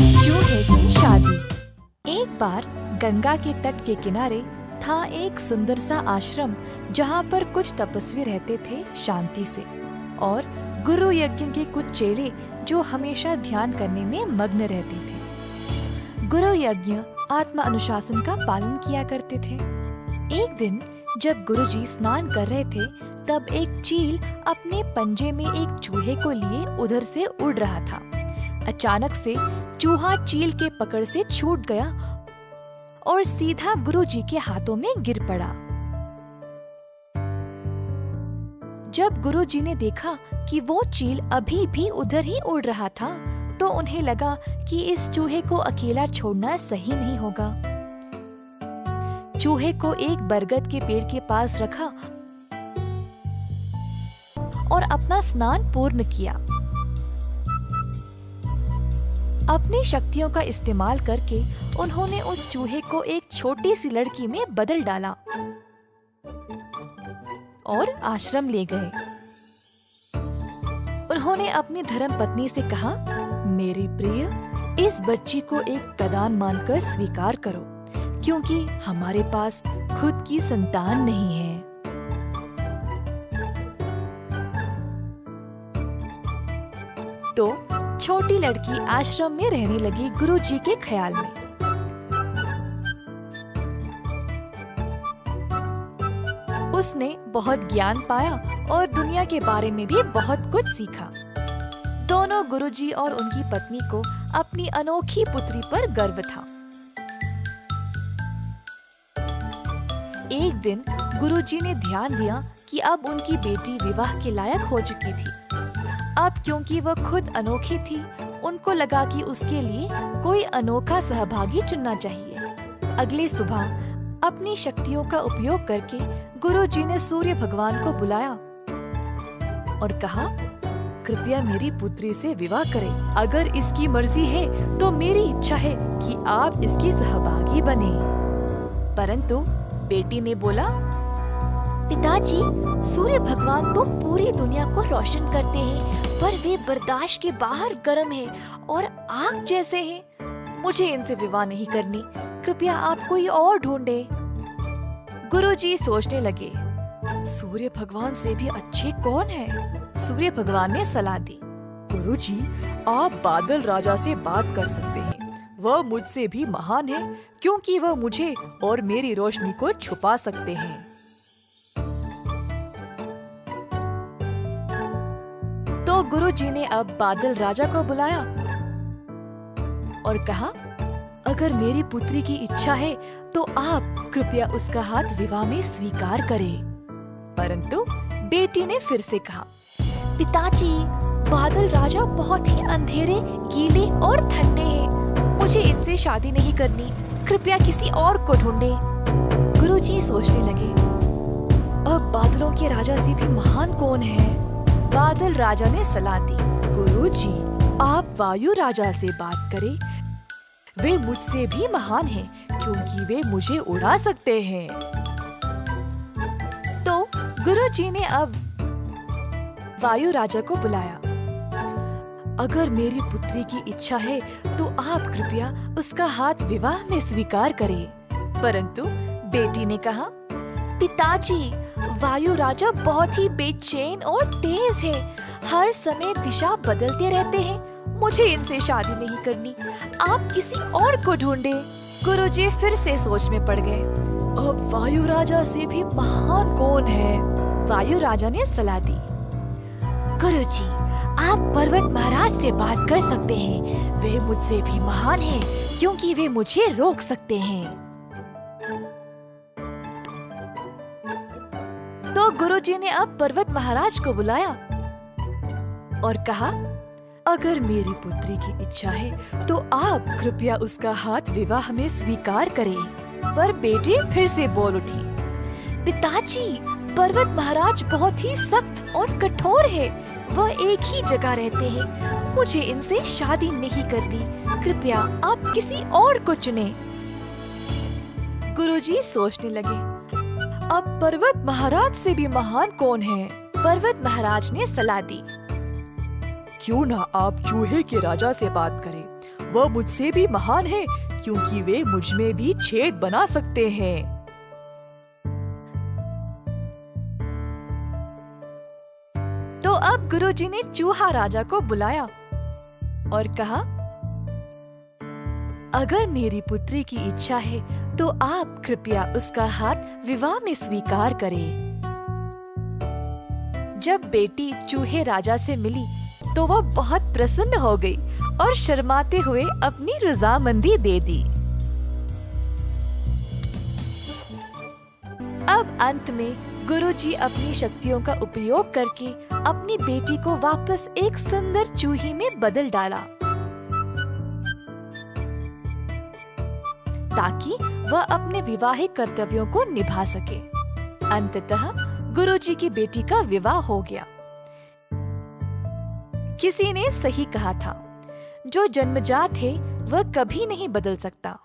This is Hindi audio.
चूहे की शादी। एक बार गंगा के तट के किनारे था एक सुंदर सा आश्रम जहाँ पर कुछ तपस्वी रहते थे शांति से, और गुरु यज्ञ के कुछ चेले जो हमेशा ध्यान करने में मग्न रहते थे। गुरु यज्ञ आत्मा अनुशासन का पालन किया करते थे। एक दिन जब गुरुजी स्नान कर रहे थे, तब एक चील अपने पंजे में एक चूहे को लिए उधर से उड़ रहा था। अचानक से चूहा चील के पकड़ से छूट गया और सीधा गुरुजी के हाथों में गिर पड़ा। जब गुरुजी ने देखा कि वो चील अभी भी उधर ही उड़ रहा था, तो उन्हें लगा कि इस चूहे को अकेला छोड़ना सही नहीं होगा। चूहे को एक बरगद के पेड़ के पास रखा और अपना स्नान पूर्ण किया। अपनी शक्तियों का इस्तेमाल करके उन्होंने उस चूहे को एक छोटी सी लड़की में बदल डाला और आश्रम ले गए। उन्होंने अपनी धर्मपत्नी से कहा, मेरी प्रिय, इस बच्ची को एक प्रदान मानकर स्वीकार करो, क्योंकि हमारे पास खुद की संतान नहीं है। तो छोटी लड़की आश्रम में रहने लगी गुरुजी के ख्याल में। उसने बहुत ज्ञान पाया और दुनिया के बारे में भी बहुत कुछ सीखा। दोनों गुरुजी और उनकी पत्नी को अपनी अनोखी पुत्री पर गर्व था। एक दिन गुरुजी ने ध्यान दिया कि अब उनकी बेटी विवाह के लायक हो चुकी थी। अब क्योंकि वह खुद अनोखी थी, उनको लगा कि उसके लिए कोई अनोखा सहभागी चुनना चाहिए। अगली सुबह अपनी शक्तियों का उपयोग करके गुरुजी ने सूर्य भगवान को बुलाया और कहा, कृपया मेरी पुत्री से विवाह करें। अगर इसकी मर्जी है तो मेरी इच्छा है कि आप इसकी सहभागी बने। परंतु बेटी ने बोला, पिताजी, सूर्य भगवान तो पूरी दुनिया को रोशन करते हैं, पर वे बर्दाश्त के बाहर गर्म हैं और आग जैसे हैं। मुझे इनसे विवाह नहीं करनी। कृपया आप कोई और ढूंढे। गुरुजी सोचने लगे, सूर्य भगवान से भी अच्छे कौन है? सूर्य भगवान ने सलाह दी, गुरुजी, आप बादल राजा से बात कर सकते हैं। वह मुझसे भी महान है, क्योंकि वह मुझे और मेरी रोशनी को छुपा सकते हैं। तो गुरुजी ने अब बादल राजा को बुलाया और कहा, अगर मेरी पुत्री की इच्छा है तो आप कृपया उसका हाथ विवाह में स्वीकार करें। परंतु बेटी ने फिर से कहा, पिताजी, बादल राजा बहुत ही अंधेरे, गीले और ठंडे हैं। मुझे इनसे शादी नहीं करनी। कृपया किसी और को ढूंढे। गुरुजी सोचने लगे, अब बादलों के राजा से भी महान कौन है? बादल राजा ने सलाह दी, गुरुजी, आप वायु राजा से बात करें। वे मुझसे भी महान हैं, क्योंकि वे मुझे उड़ा सकते हैं। तो गुरुजी ने अब वायु राजा को बुलाया। अगर मेरी पुत्री की इच्छा है तो आप कृपया उसका हाथ विवाह में स्वीकार करें। परंतु बेटी ने कहा, पिताजी, वायु राजा बहुत ही बेचैन और तेज है। हर समय दिशा बदलते रहते हैं। मुझे इनसे शादी नहीं करनी। आप किसी और को ढूंढे। गुरुजी फिर से सोच में पड़ गए। अब वायु राजा से भी महान कौन है? वायु राजा ने सलाह दी, गुरुजी, आप पर्वत महाराज से बात कर सकते हैं। वे मुझसे भी महान हैं, क्योंकि वे मुझे रोक सकते हैं। तो गुरुजी ने अब पर्वत महाराज को बुलाया और कहा, अगर मेरी पुत्री की इच्छा है तो आप कृपया उसका हाथ विवाह में स्वीकार करें। पर बेटी फिर से बोल उठी, पिताजी, पर्वत महाराज बहुत ही सख्त और कठोर है। वह एक ही जगह रहते हैं। मुझे इनसे शादी नहीं करनी। कृपया आप किसी और को चुने। गुरुजी सोचने लगे, अब पर्वत महाराज से भी महान कौन है? पर्वत महाराज ने सलाह दी, क्यों ना आप चूहे के राजा से बात करें। वह मुझसे भी महान है क्योंकि वे मुझ में भी छेद बना सकते हैं। तो अब गुरुजी ने चूहा राजा को बुलाया और कहा, अगर मेरी पुत्री की इच्छा है तो आप कृपया उसका हाथ विवाह में स्वीकार करें। जब बेटी चूहे राजा से मिली तो वह बहुत प्रसन्न हो गई और शर्माते हुए अपनी रजामंदी दे दी। अब अंत में गुरुजी अपनी शक्तियों का उपयोग करके अपनी बेटी को वापस एक सुंदर चूही में बदल डाला ताकि वह अपने विवाहिक कर्तव्यों को निभा सके। अंततः गुरुजी की बेटी का विवाह हो गया। किसी ने सही कहा था, जो जन्मजात है वह कभी नहीं बदल सकता।